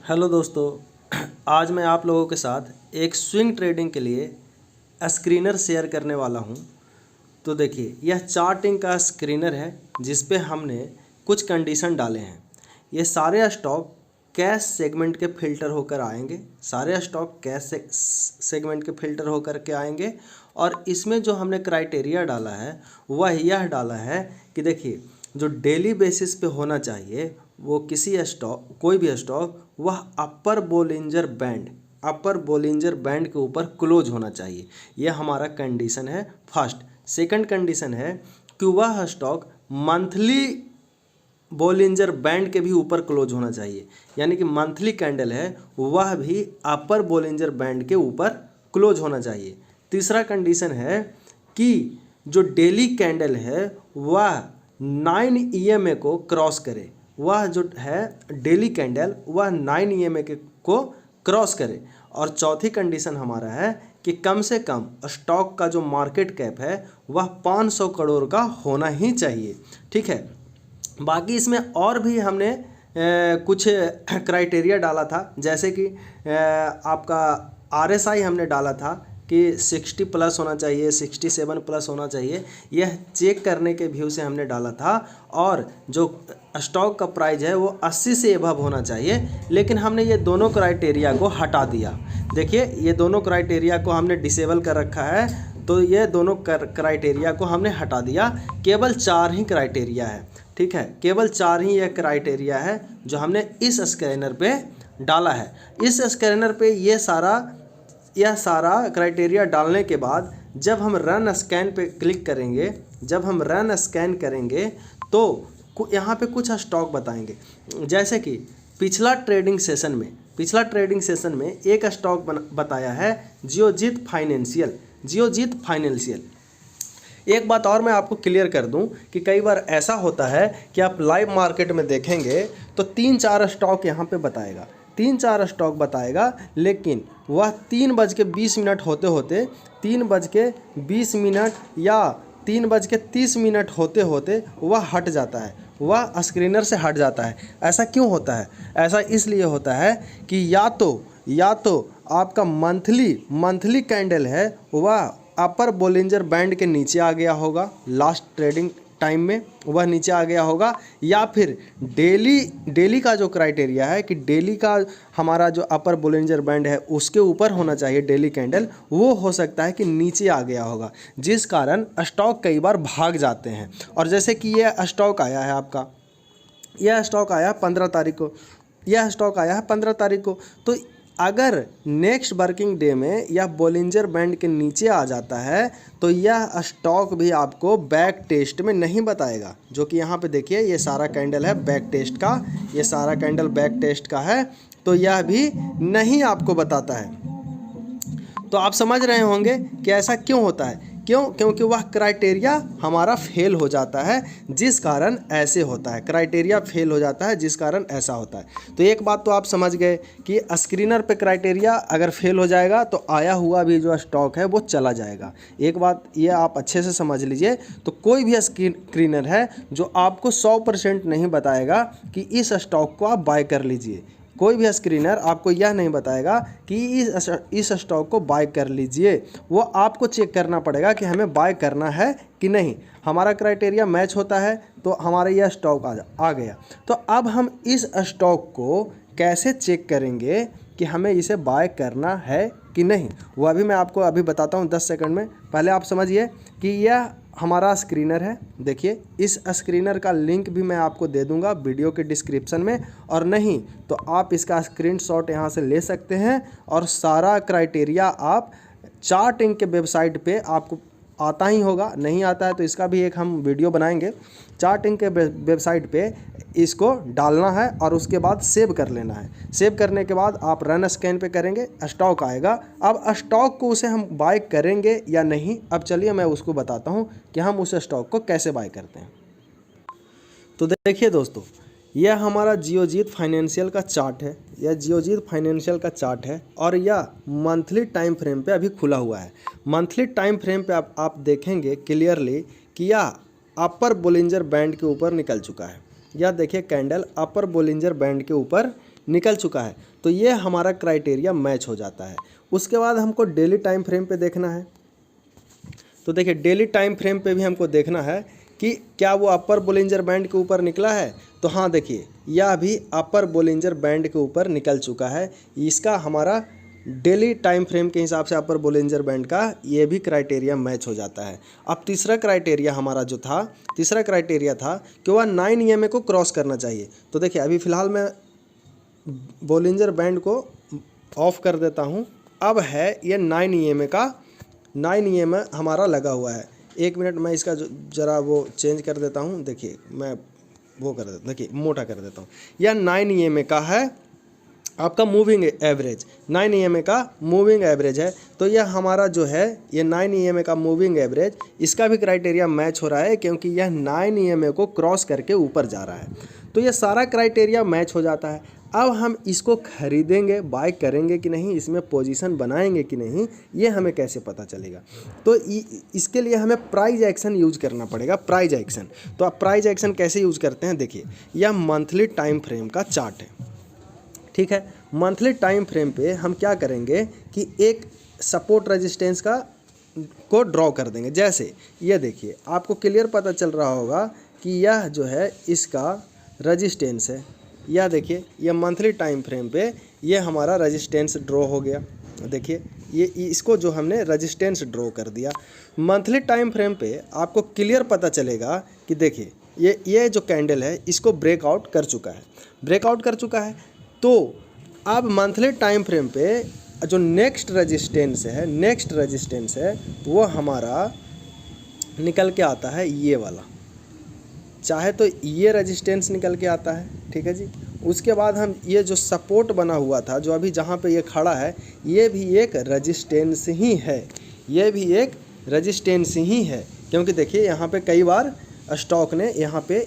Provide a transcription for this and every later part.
Hello दोस्तों, आज मैं आप लोगों के साथ एक स्विंग ट्रेडिंग के लिए स्क्रीनर शेयर करने वाला हूं। तो देखिए, यह चार्टिंग का स्क्रीनर है जिस पे हमने कुछ कंडीशन डाले हैं। ये सारे स्टॉक कैश सेगमेंट के फिल्टर होकर आएंगे, सारे स्टॉक कैश सेगमेंट के फिल्टर होकर के आएंगे। और इसमें जो हमने क्राइटेरिया डाला है वह यह डाला है कि देखिए, जो डेली बेसिस पे होना चाहिए वो किसी स्टॉक, कोई भी स्टॉक, वह अपर बोलिंजर बैंड के ऊपर क्लोज होना चाहिए। यह हमारा कंडीशन है फर्स्ट। सेकंड कंडीशन है कि वह स्टॉक मंथली बोलिंजर बैंड के भी ऊपर क्लोज होना चाहिए, यानी कि मंथली कैंडल है वह भी अपर बोलिंजर बैंड के ऊपर क्लोज होना चाहिए। तीसरा कंडीशन है कि जो डेली कैंडल है वह 9 EMA को क्रॉस करे, वह जो है डेली कैंडल वह 9 EMA को क्रॉस करे। और चौथी कंडीशन हमारा है कि कम से कम स्टॉक का जो मार्केट कैप है वह 500 करोड़ का होना ही चाहिए। ठीक है, बाकी इसमें और भी हमने कुछ क्राइटेरिया डाला था, जैसे कि आपका RSI हमने डाला था कि 60 प्लस होना चाहिए, 67 प्लस होना चाहिए। यह चेक करने के व्यू से हमने डाला था। और जो स्टॉक का प्राइस है वो 80 से एबव होना चाहिए, लेकिन हमने ये दोनों क्राइटेरिया को हटा दिया। देखिए, ये दोनों क्राइटेरिया को हमने डिसेबल कर रखा है, तो ये दोनों क्राइटेरिया को हमने हटा दिया। केवल 4 ही क्राइटेरिया है। ठीक है, केवल 4 ही यह क्राइटेरिया है जो हमने इस स्कैनर पे डाला है। इस स्कैनर पे यह सारा क्राइटेरिया डालने के बाद जब हम रन स्कैन पे क्लिक करेंगे, जब हम रन स्कैन करेंगे तो यहाँ पे कुछ स्टॉक बताएंगे। जैसे कि पिछला ट्रेडिंग सेशन में एक स्टॉक बताया है जियोजीत फाइनेंशियल। एक बात और मैं आपको क्लियर कर दूं कि कई बार ऐसा होता है कि आप लाइव मार्केट में देखेंगे तो 3-4 स्टॉक यहाँ पे बताएगा, 3-4 स्टॉक बताएगा, लेकिन वह 3:20 होते होते 3:20 या 3:30 होते होते वह हट जाता है, वह स्क्रीनर से हट जाता है। ऐसा क्यों होता है? ऐसा इसलिए होता है कि या तो आपका मंथली कैंडल है वह अपर बोलिंजर बैंड के नीचे आ गया होगा, लास्ट ट्रेडिंग टाइम में वह नीचे आ गया होगा, या फिर डेली का जो क्राइटेरिया है कि डेली का हमारा जो अपर बोलिंजर बैंड है उसके ऊपर होना चाहिए डेली कैंडल, वो हो सकता है कि नीचे आ गया होगा, जिस कारण स्टॉक कई बार भाग जाते हैं। और जैसे कि यह स्टॉक आया है आपका, यह स्टॉक आया 15 तारीख को, तो अगर नेक्स्ट वर्किंग डे में यह बोलिंजर बैंड के नीचे आ जाता है तो यह स्टॉक भी आपको बैक टेस्ट में नहीं बताएगा। जो कि यहाँ पे देखिए, ये सारा कैंडल है बैक टेस्ट का, ये सारा कैंडल बैक टेस्ट का है, तो यह भी नहीं आपको बताता है। तो आप समझ रहे होंगे कि ऐसा क्यों होता है। क्योंकि वह क्राइटेरिया हमारा फेल हो जाता है, जिस कारण ऐसे होता है। क्राइटेरिया फेल हो जाता है जिस कारण ऐसा होता है। तो एक बात तो आप समझ गए कि स्क्रीनर पे क्राइटेरिया अगर फेल हो जाएगा तो आया हुआ भी जो स्टॉक है वो चला जाएगा। एक बात ये आप अच्छे से समझ लीजिए। तो कोई भी स्क्रीनर है जो आपको 100% नहीं बताएगा कि इस स्टॉक को आप बाय कर लीजिए। कोई भी स्क्रीनर आपको यह नहीं बताएगा कि इस स्टॉक को बाय कर लीजिए। वो आपको चेक करना पड़ेगा कि हमें बाय करना है कि नहीं। हमारा क्राइटेरिया मैच होता है तो हमारा यह स्टॉक आ गया। तो अब हम इस स्टॉक को कैसे चेक करेंगे कि हमें इसे बाय करना है कि नहीं, वो अभी मैं आपको अभी बताता हूँ 10 सेकंड में। पहले आप समझिए कि यह हमारा स्क्रीनर है। देखिए, इस स्क्रीनर का लिंक भी मैं आपको दे दूंगा वीडियो के डिस्क्रिप्शन में, और नहीं तो आप इसका स्क्रीनशॉट यहाँ से ले सकते हैं। और सारा क्राइटेरिया आप चार्टिंग के वेबसाइट पे आपको आता ही होगा, नहीं आता है तो इसका भी एक हम वीडियो बनाएंगे। चार्टिंग के वेबसाइट पे इसको डालना है और उसके बाद सेव कर लेना है। सेव करने के बाद आप रन स्कैन पे करेंगे, स्टॉक आएगा। अब स्टॉक को उसे हम बाय करेंगे या नहीं, अब चलिए मैं उसको बताता हूँ कि हम उस स्टॉक को कैसे बाय करते हैं। तो देखिए दोस्तों, यह हमारा जियोजीत फाइनेंशियल का चार्ट है। यह जियोजीत फाइनेंशियल का चार्ट है और यह मंथली टाइम फ्रेम पे अभी खुला हुआ है। मंथली टाइम फ्रेम पे आप देखेंगे क्लियरली कि यह अपर बोलिंजर बैंड के ऊपर निकल चुका है। यह देखिए, कैंडल अपर बोलिंजर बैंड के ऊपर निकल चुका है, तो ये हमारा क्राइटेरिया मैच हो जाता है। उसके बाद हमको डेली टाइम फ्रेम पे देखना है। तो देखिए डेली टाइम फ्रेम पे भी हमको देखना है कि क्या वो अपर बोलिंजर बैंड के ऊपर निकला है। तो हाँ देखिए यह भी अपर बोलिंजर बैंड के ऊपर निकल चुका है। इसका हमारा डेली टाइम फ्रेम के हिसाब से अपर बोलिंजर बैंड का ये भी क्राइटेरिया मैच हो जाता है। अब तीसरा क्राइटेरिया हमारा जो था, तीसरा क्राइटेरिया था कि वह 9 EMA को क्रॉस करना चाहिए। तो देखिए अभी फ़िलहाल मैं बोलिंजर बैंड को ऑफ कर देता हूँ। अब है ये 9 EMA का, 9 EMA हमारा लगा हुआ है। एक मिनट मैं इसका ज़रा वो चेंज कर देता हूँ। देखिए मैं वो कर देता, देखिए मोटा कर देता हूँ। यह 9 EMA का है आपका मूविंग एवरेज, 9 EMA का मूविंग एवरेज है। तो यह हमारा जो है ये 9 EMA का मूविंग एवरेज, इसका भी क्राइटेरिया मैच हो रहा है क्योंकि यह 9 EMA को क्रॉस करके ऊपर जा रहा है। तो ये सारा क्राइटेरिया मैच हो जाता है। अब हम इसको खरीदेंगे, बाय करेंगे कि नहीं, इसमें पोजीशन बनाएंगे कि नहीं, ये हमें कैसे पता चलेगा। तो इसके लिए हमें प्राइस एक्शन यूज करना पड़ेगा, प्राइस एक्शन। तो आप प्राइस एक्शन कैसे यूज करते हैं, देखिए यह मंथली टाइम फ्रेम का चार्ट है, ठीक है। मंथली टाइम फ्रेम पे हम क्या करेंगे कि एक सपोर्ट रेजिस्टेंस को ड्रॉ कर देंगे। जैसे ये देखिए आपको क्लियर पता चल रहा होगा कि यह जो है इसका रेजिस्टेंस है। यह देखिए यह मंथली टाइम फ्रेम पे ये हमारा रेजिस्टेंस ड्रॉ हो गया। देखिए ये इसको जो हमने रेजिस्टेंस ड्रॉ कर दिया। मंथली टाइम फ्रेम पे आपको क्लियर पता चलेगा कि देखिए ये जो कैंडल है इसको ब्रेकआउट कर चुका है, ब्रेकआउट कर चुका है। तो अब मंथली टाइम फ्रेम पे जो नेक्स्ट रेजिस्टेंस है वो हमारा निकल के आता है ये वाला, चाहे तो ये रेजिस्टेंस निकल के आता है, ठीक है जी। उसके बाद हम ये जो सपोर्ट बना हुआ था, जो अभी जहाँ पे ये खड़ा है, ये भी एक रेजिस्टेंस ही है, ये भी एक रेजिस्टेंस ही है। क्योंकि देखिए यहाँ पे कई बार स्टॉक ने यहाँ पे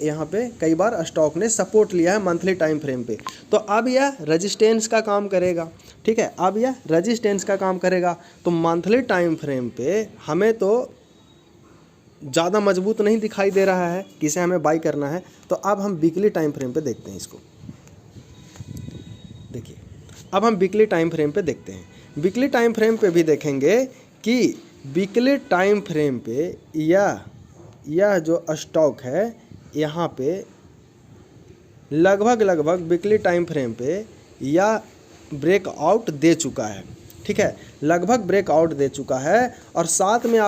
कई बार स्टॉक ने सपोर्ट लिया है मंथली टाइम फ्रेम पे। तो अब यह रेजिस्टेंस का काम करेगा, ठीक है, अब यह रेजिस्टेंस का काम करेगा। तो मंथली टाइम फ्रेम पे हमें तो ज़्यादा मजबूत नहीं दिखाई दे रहा है किसे हमें बाई करना है। तो अब हम वीकली टाइम फ्रेम पे देखते हैं इसको। देखिए अब हम वीकली टाइम फ्रेम पे देखते हैं। वीकली टाइम फ्रेम पे भी देखेंगे कि वीकली टाइम फ्रेम पे यह जो स्टॉक है यहाँ पे लगभग वीकली टाइम फ्रेम पे यह ब्रेकआउट दे चुका है, ठीक है, लगभग ब्रेकआउट दे चुका है। और साथ में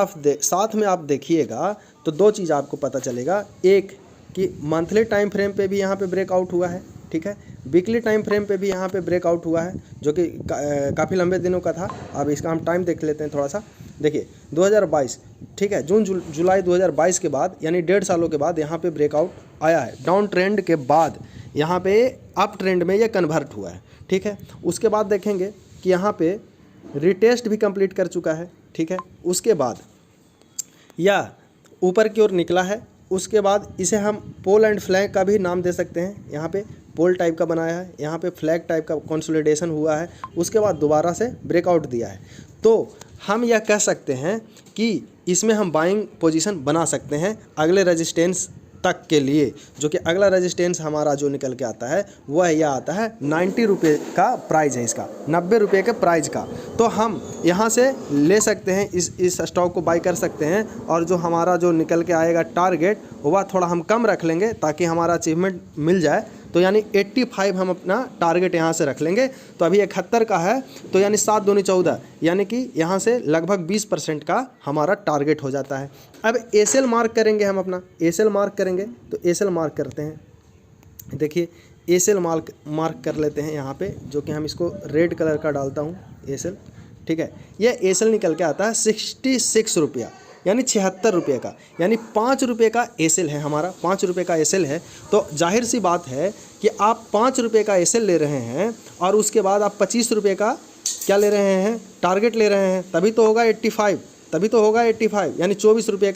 आप देखिएगा तो दो चीज़ आपको पता चलेगा। एक कि मंथली टाइम फ्रेम पे भी यहाँ पे ब्रेकआउट हुआ है, ठीक है, वीकली टाइम फ्रेम पे भी यहाँ पे ब्रेकआउट हुआ है, जो कि काफ़ी लंबे दिनों का था। अब इसका हम टाइम देख लेते हैं थोड़ा सा। देखिए 2022, ठीक है, जुलाई 2022 के बाद यानी 1.5 सालों के बाद यहाँ पे ब्रेकआउट आया है। डाउन ट्रेंड के बाद यहाँ पे अप ट्रेंड में ये कन्वर्ट हुआ है, ठीक है। उसके बाद देखेंगे कि यहाँ पे रिटेस्ट भी कंप्लीट कर चुका है, ठीक है। उसके बाद यह ऊपर की ओर निकला है। उसके बाद इसे हम पोल एंड फ्लैग का भी नाम दे सकते हैं। यहाँ पे पोल टाइप का बनाया है, यहाँ पे फ्लैग टाइप का कंसोलिडेशन हुआ है। उसके बाद दोबारा से ब्रेकआउट दिया है। तो हम यह कह सकते हैं कि इसमें हम बाइंग पोजीशन बना सकते हैं अगले रेजिस्टेंस तक के लिए, जो कि अगला रेजिस्टेंस हमारा जो निकल के आता है वह यह आता है 90 रुपये का प्राइस है इसका, 90 रुपये के प्राइस का। तो हम यहाँ से ले सकते हैं, इस स्टॉक को बाई कर सकते हैं। और जो हमारा जो निकल के आएगा टारगेट वह थोड़ा हम कम रख लेंगे ताकि हमारा अचीवमेंट मिल जाए। तो यानी 85 हम अपना टारगेट यहाँ से रख लेंगे। तो अभी 71 का है, तो यानी 7 दूनी 14, यानी कि यहाँ से लगभग 20% का हमारा टारगेट हो जाता है। अब एसएल मार्क करेंगे, हम अपना एसएल मार्क करेंगे। तो एसएल मार्क करते हैं, देखिए एसएल मार्क कर लेते हैं यहाँ पे, जो कि हम इसको रेड कलर का डालता हूँ एसएल, ठीक है। यह एसएल निकल के आता है 66 रुपया, यानी 76 रुपये का, यानी 5 रुपये का एसएल है हमारा, 5 रुपये का एसएल है। तो जाहिर सी बात है कि आप 5 रुपये का एसएल ले रहे हैं और उसके बाद आप 25 रुपये का क्या ले रहे हैं, टारगेट ले रहे हैं, तभी तो होगा 85, यानी 24 रुपये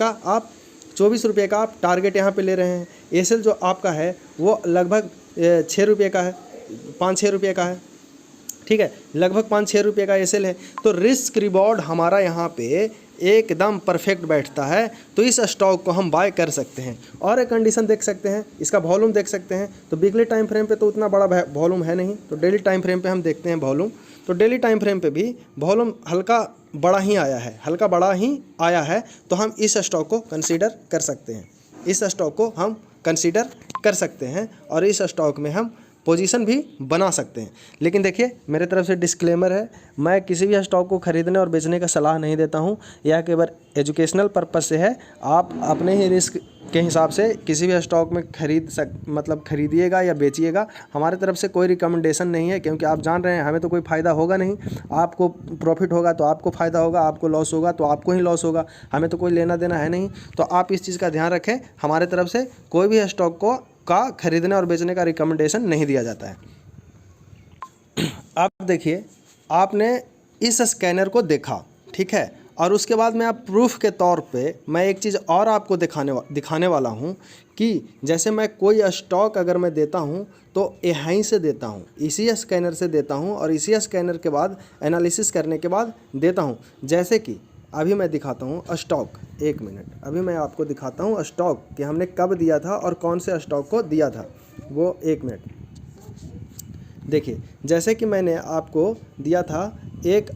का आप टारगेट यहाँ पे ले रहे हैं। एसएल जो आपका है वो लगभग 6 रुपये का है, 5-6 रुपये का है, ठीक है, लगभग 5-6 रुपये का एसएल है। तो रिस्क रिवॉर्ड हमारा यहाँ पे एकदम परफेक्ट बैठता है, तो इस स्टॉक को हम बाय कर सकते हैं। और एक कंडीशन देख सकते हैं, इसका वॉल्यूम देख सकते हैं। तो वीकली टाइम फ्रेम पे तो उतना बड़ा वॉल्यूम है नहीं, तो डेली टाइम फ्रेम पे हम देखते हैं वॉल्यूम। तो डेली टाइम फ्रेम पे भी वॉल्यूम हल्का बड़ा ही आया है, हल्का बड़ा ही आया है, तो हम इस स्टॉक को कंसीडर कर सकते हैं, इस स्टॉक को हम कंसीडर कर सकते हैं और इस स्टॉक में हम पोजीशन भी बना सकते हैं। लेकिन देखिए, मेरे तरफ से डिस्क्लेमर है, मैं किसी भी स्टॉक को खरीदने और बेचने का सलाह नहीं देता हूं। यह केवल एजुकेशनल पर्पस से है। आप अपने ही रिस्क के हिसाब से किसी भी स्टॉक में खरीदिएगा या बेचिएगा। हमारे तरफ से कोई रिकमेंडेशन नहीं है, क्योंकि आप जान रहे हैं हमें तो कोई फ़ायदा होगा नहीं। आपको प्रॉफिट होगा तो आपको फ़ायदा होगा, आपको लॉस होगा तो आपको ही लॉस होगा, हमें तो कोई लेना देना है नहीं। तो आप इस चीज़ का ध्यान रखें, हमारे तरफ से कोई भी स्टॉक का खरीदने और बेचने का रिकमेंडेशन नहीं दिया जाता है। आप देखिए, आपने इस स्कैनर को देखा, ठीक है, और उसके बाद मैं आप प्रूफ के तौर पे मैं एक चीज़ और आपको दिखाने वाला हूँ कि जैसे मैं कोई स्टॉक अगर मैं देता हूँ तो यहीं से देता हूँ, इसी स्कैनर से देता हूँ और इसी स्कैनर के बाद एनालिसिस करने के बाद देता हूँ। जैसे कि अभी मैं दिखाता हूँ स्टॉक, 1 मिनट, अभी मैं आपको दिखाता हूँ स्टॉक कि हमने कब दिया था और कौन से स्टॉक को दिया था, वो 1 मिनट। देखिए, जैसे कि मैंने आपको दिया था एक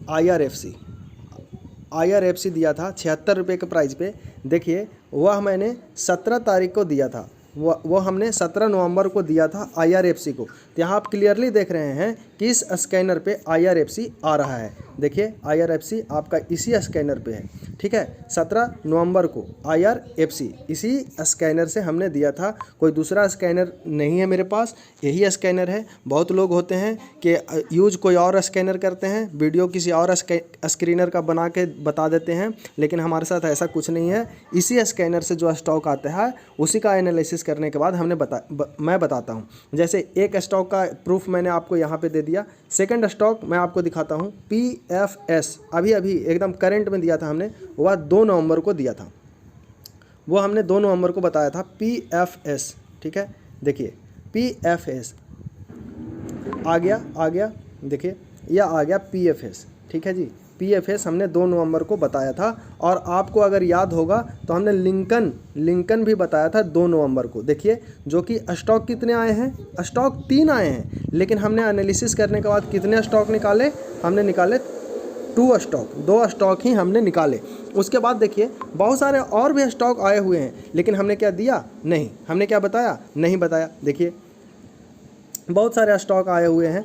IRFC दिया था 76 रुपये के प्राइस पे। देखिए, वह मैंने 17 तारीख को दिया था, वो हमने 17 नवंबर को दिया था IRFC को। तो यहाँ आप क्लियरली देख रहे हैं कि इस स्कैनर पे IRFC आ रहा है। देखिए, IRFC आपका इसी स्कैनर पे है, ठीक है। 17 नवंबर को IRFC इसी स्कैनर से हमने दिया था, कोई दूसरा स्कैनर नहीं है मेरे पास, यही स्कैनर है। बहुत लोग होते हैं कि यूज कोई और स्कैनर करते हैं, वीडियो किसी और स्क्रीनर का बना के बता देते हैं, लेकिन हमारे साथ ऐसा कुछ नहीं है। इसी स्कैनर से जो स्टॉक आता है उसी का एनालिसिस करने के बाद मैं बताता हूँ। जैसे एक स्टॉक का प्रूफ मैंने आपको यहाँ पे दे दिया। सेकंड स्टॉक मैं आपको दिखाता हूँ, PFS, अभी एकदम करंट में दिया था हमने, वह 2 नवंबर को दिया था, वो हमने 2 नवंबर को बताया था PFS, ठीक है। देखिए, PFS आ गया, देखिए यह आ गया PFS, ठीक है जी। PFS हमने 2 नवंबर को बताया था, और आपको अगर याद होगा तो हमने लिंकन भी बताया था 2 नवंबर को। देखिए, जो कि स्टॉक कितने आए हैं, स्टॉक 3 आए हैं, लेकिन हमने एनालिसिस करने के बाद कितने स्टॉक निकाले, हमने निकाले 2 स्टॉक ही हमने निकाले। उसके बाद देखिए, बहुत सारे और भी स्टॉक आए हुए हैं, लेकिन हमने क्या दिया, नहीं, हमने क्या बताया, नहीं बताया। देखिए, बहुत सारे स्टॉक आए हुए हैं,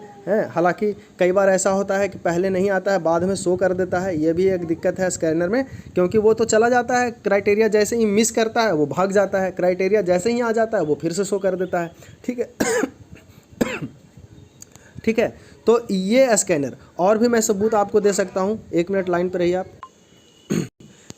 हालांकि कई बार ऐसा होता है कि पहले नहीं आता है, बाद में शो कर देता है। ये भी एक दिक्कत है स्कैनर में, क्योंकि वो तो चला जाता है, क्राइटेरिया जैसे ही मिस करता है वो भाग जाता है, क्राइटेरिया जैसे ही आ जाता है वो फिर से शो कर देता है, ठीक है। ठीक है, तो ये स्कैनर, और भी मैं सबूत आपको दे सकता हूँ। 1 मिनट लाइन पर रहिए आप।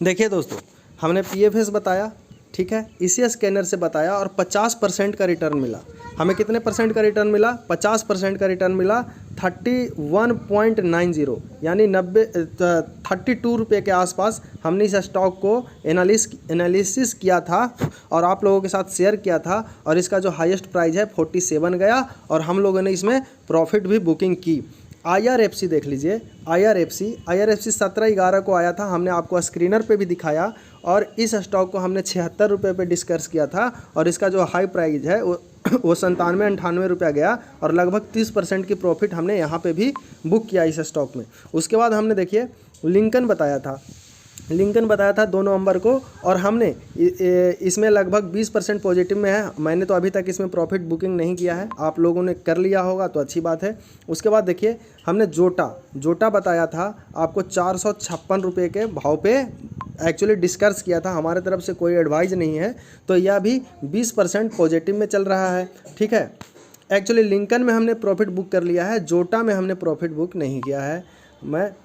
देखिए दोस्तों, हमने PFS बताया, ठीक है, इसी स्कैनर से बताया, और 50% का रिटर्न मिला। हमें कितने परसेंट का रिटर्न मिला, 50% का रिटर्न मिला, 31.90 यानी 32 रुपये के आसपास हमने इस स्टॉक को एनालिसिस किया था और आप लोगों के साथ शेयर किया था, और इसका जो हाईएस्ट प्राइस है 47 गया, और हम लोगों ने इसमें प्रॉफिट भी बुकिंग की। IRFC देख लीजिए, IRFC 17/11 को आया था, हमने आपको स्क्रीनर पे भी दिखाया, और इस स्टॉक को हमने 76 रुपये पे डिस्कस किया था, और इसका जो हाई प्राइस है वो 97-98 रुपया गया, और लगभग 30% की प्रॉफिट हमने यहाँ पे भी बुक किया इस स्टॉक में। उसके बाद हमने देखिए लिंकन बताया था 2 नवंबर को, और हमने इसमें लगभग 20% पॉजिटिव में है। मैंने तो अभी तक इसमें प्रॉफिट बुकिंग नहीं किया है, आप लोगों ने कर लिया होगा तो अच्छी बात है। उसके बाद देखिए, हमने जोटा बताया था आपको 456 रुपये के भाव पे एक्चुअली डिस्कस किया था, हमारे तरफ से कोई एडवाइस नहीं है, तो यह भी 20% पॉजिटिव में चल रहा है, ठीक है। एक्चुअली लिंकन में हमने प्रॉफिट बुक कर लिया है, जोटा में हमने प्रॉफिट बुक नहीं किया है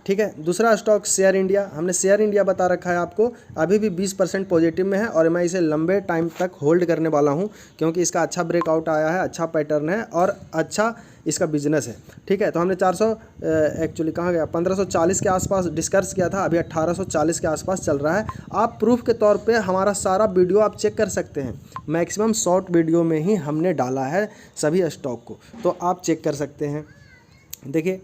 ठीक है। दूसरा स्टॉक शेयर इंडिया, हमने शेयर इंडिया बता रखा है आपको, अभी भी 20% पॉजिटिव में है, और मैं इसे लंबे टाइम तक होल्ड करने वाला हूं, क्योंकि इसका अच्छा ब्रेकआउट आया है, अच्छा पैटर्न है, और अच्छा इसका बिजनेस है, ठीक है। तो हमने 1540 के आसपास डिस्कस किया था, अभी 1840 के आसपास चल रहा है। आप प्रूफ के तौर पे हमारा सारा वीडियो आप चेक कर सकते हैं, मैक्सिमम शॉर्ट वीडियो में ही हमने डाला है सभी स्टॉक को, तो आप चेक कर सकते हैं। देखिए,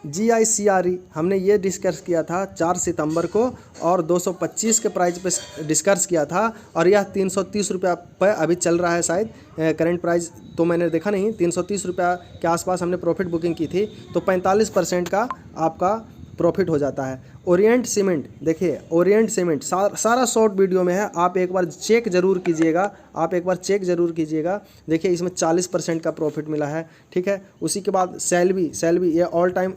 GICRE हमने ये डिस्कस किया था 4 सितंबर को और 225 के प्राइस पे डिस्कस किया था और यह 330 रुपया पर अभी चल रहा है शायद करंट प्राइस तो मैंने देखा नहीं। 330 रुपया के आसपास हमने प्रॉफिट बुकिंग की थी तो 45% का आपका प्रॉफिट हो जाता है। ओरिएंट सीमेंट देखिए, ओरिएंट सीमेंट सारा शॉर्ट वीडियो में है, आप एक बार चेक ज़रूर कीजिएगा। देखिए इसमें 40% का प्रॉफिट मिला है, ठीक है। उसी के बाद सेल्वी ये ऑल टाइम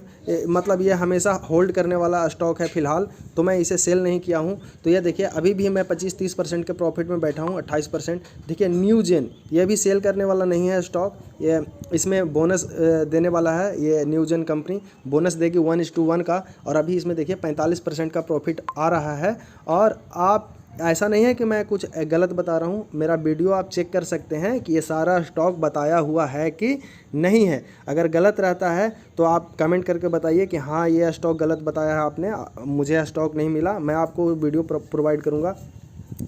मतलब ये हमेशा होल्ड करने वाला स्टॉक है फ़िलहाल, तो मैं इसे सेल नहीं किया हूँ। तो ये देखिए अभी भी मैं 25-30% के प्रॉफिट में बैठा हूँ, 28%। देखिए न्यूजेन ये भी सेल करने वाला नहीं है स्टॉक, ये इसमें बोनस देने वाला है। ये न्यूजेन कंपनी बोनस देगी 1:1 का और अभी इसमें देखिए 45% का प्रॉफिट आ रहा है। और आप ऐसा नहीं है कि मैं कुछ गलत बता रहा हूँ, मेरा वीडियो आप चेक कर सकते हैं कि ये सारा स्टॉक बताया हुआ है कि नहीं है। अगर गलत रहता है तो आप कमेंट करके बताइए कि हाँ ये स्टॉक गलत बताया है आपने, मुझे स्टॉक नहीं मिला, मैं आपको वीडियो प्रोवाइड करूँगा।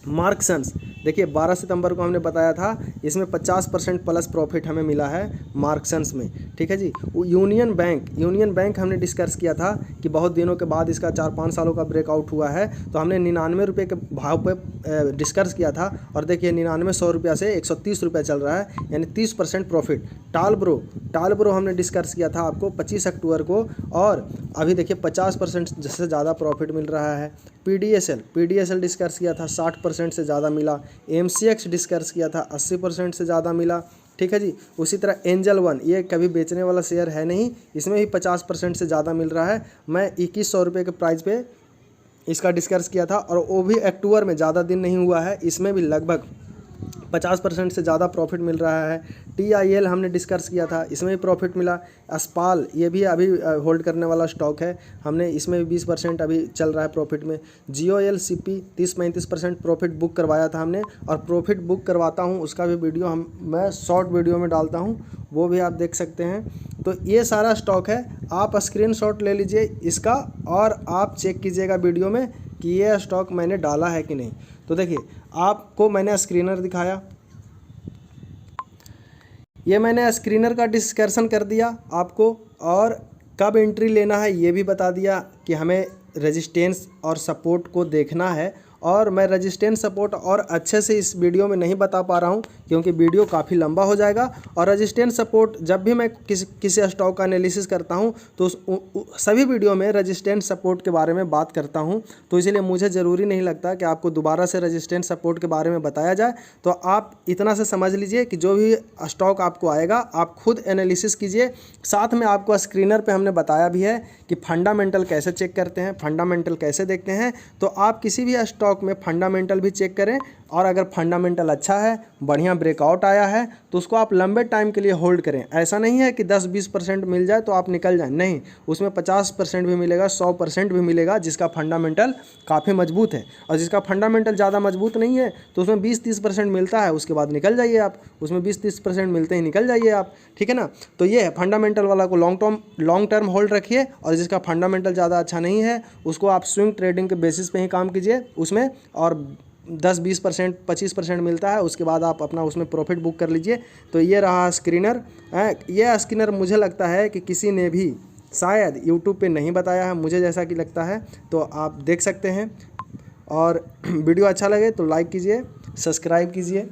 मार्क्सन्स देखिए 12 सितंबर को हमने बताया था, इसमें 50% प्लस प्रॉफिट हमें मिला है मार्क्सन्स में, ठीक है जी। यूनियन बैंक हमने डिस्कस किया था कि बहुत दिनों के बाद इसका 4-5 सालों का ब्रेकआउट हुआ है, तो हमने 99 रुपये के भाव पे डिस्कस किया था और देखिए 99 100 रुपया से 130 रुपया चल रहा है, यानी 30% प्रॉफिट। टालब्रो हमने डिस्कस किया था आपको 25 अक्टूबर को और अभी देखिए 50% से ज़्यादा प्रॉफिट मिल रहा है। PDSL डिस्कस किया था 60% से ज़्यादा मिला। MCX डिस्कस किया था 80% से ज़्यादा मिला, ठीक है जी। उसी तरह एंजल वन ये कभी बेचने वाला शेयर है नहीं, इसमें भी 50% से ज़्यादा मिल रहा है। मैं 2100 रुपये के प्राइस पे इसका डिस्कस किया था और वो भी अक्टूबर में, ज़्यादा दिन नहीं हुआ है, इसमें भी लगभग 50% से ज़्यादा प्रॉफिट मिल रहा है। TIL हमने डिस्कस किया था, इसमें भी प्रॉफिट मिला। अस्पाल ये भी अभी होल्ड करने वाला स्टॉक है, हमने इसमें भी 20% अभी चल रहा है प्रॉफिट में। GOLCP 30-35% प्रॉफिट बुक करवाया था हमने और प्रॉफिट बुक करवाता हूँ उसका भी वीडियो मैं शॉर्ट वीडियो में डालता हूँ, वो भी आप देख सकते हैं। तो ये सारा स्टॉक है, आप स्क्रीनशॉट ले लीजिए इसका और आप चेक कीजिएगा वीडियो में कि ये स्टॉक मैंने डाला है कि नहीं। तो देखिए आपको मैंने स्क्रीनर दिखाया, ये मैंने स्क्रीनर का डिस्कशन कर दिया आपको, और कब एंट्री लेना है ये भी बता दिया कि हमें रेजिस्टेंस और सपोर्ट को देखना है। और मैं रेजिस्टेंस सपोर्ट और अच्छे से इस वीडियो में नहीं बता पा रहा हूँ क्योंकि वीडियो काफ़ी लंबा हो जाएगा। और रेजिस्टेंस सपोर्ट जब भी मैं किसी स्टॉक का एनालिसिस करता हूँ तो सभी वीडियो में रेजिस्टेंस सपोर्ट के बारे में बात करता हूँ, तो इसलिए मुझे ज़रूरी नहीं लगता कि आपको दोबारा से रेजिस्टेंस सपोर्ट के बारे में बताया जाए। तो आप इतना से समझ लीजिए कि जो भी स्टॉक आपको आएगा आप खुद एनालिसिस कीजिए। साथ में आपको स्क्रीनर पर हमने बताया भी है कि फंडामेंटल कैसे चेक करते हैं, फंडामेंटल कैसे देखते हैं। तो आप किसी भी स्टॉक में फंडामेंटल भी चेक करें और अगर फंडामेंटल अच्छा है, बढ़िया ब्रेकआउट आया है, तो उसको आप लंबे टाइम के लिए होल्ड करें। ऐसा नहीं है कि 10-20% मिल जाए तो आप निकल जाएं, नहीं, उसमें 50% भी मिलेगा, 100% भी मिलेगा जिसका फंडामेंटल काफ़ी मजबूत है। और जिसका फंडामेंटल ज़्यादा मजबूत नहीं है तो उसमें 20-30% मिलता है, उसके बाद निकल जाइए आप, उसमें 20-30% मिलते ही निकल जाइए आप, ठीक है ना। तो ये है फंडामेंटल वाला को लॉन्ग टर्म होल्ड रखिए, और जिसका फंडामेंटल ज़्यादा अच्छा नहीं है उसको आप स्विंग ट्रेडिंग के बेसिस पे ही काम कीजिए उसमें, और 10-20% 25% मिलता है, उसके बाद आप अपना उसमें प्रॉफिट बुक कर लीजिए। तो ये रहा स्क्रीनर। ये स्क्रीनर मुझे लगता है कि किसी ने भी शायद यूट्यूब पे नहीं बताया है, मुझे जैसा कि लगता है, तो आप देख सकते हैं। और वीडियो अच्छा लगे तो लाइक कीजिए, सब्सक्राइब कीजिए।